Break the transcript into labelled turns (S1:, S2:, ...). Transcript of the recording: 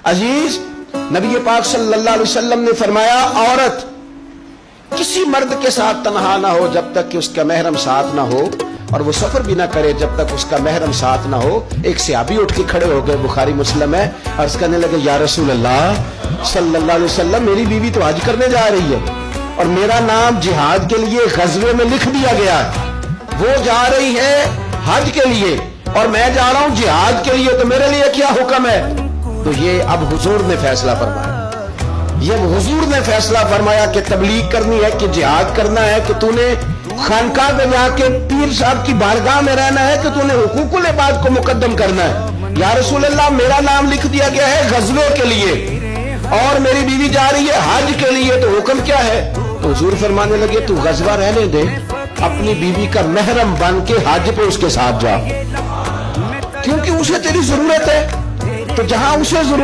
S1: अजीज, नबी पाक सल्लल्लाहु अलैहि वसल्लम ने फरमाया, औरत किसी मर्द के साथ तन्हा ना हो जब तक कि उसका महरम साथ ना हो, और वो सफर भी ना करे जब तक उसका महरम साथ ना हो। एक सहाबी उठ के खड़े हो गए, बुखारी मुस्लिम है, अर्ज करने लगे, या रसूल अल्लाह सल्लल्लाहु अलैहि वसल्लम, मेरी बीवी तो हज करने जा रही है और मेरा नाम जिहाद के लिए गज़वे में लिख दिया गया है। वो जा रही है हज के लिए और मैं जा रहा हूं जिहाद के लिए, तो मेरे लिए क्या हुक्म है? तो ये अब हुजूर ने फैसला फरमाया, ये हुजूर ने फैसला फरमाया कि तबलीग करनी है, कि जिहाद करना है, कि तूने खानकाह में जाके पीर साहब की बारगाह में रहना है, कि तूने हुकूकुल इबाद को मुकद्दम करना है। या रसूल अल्लाह, मेरा नाम लिख दिया गया है गज़वे के लिए और मेरी बीवी जा रही है हज के लिए, तो हुक्म क्या है? तो हुजूर फरमाने लगे, तू गज़वा रहने दे, अपनी बीवी का महरम बन के हज पे उसके साथ जा, क्योंकि उसे तेरी जरूरत है। तो जहां उसे जरूरत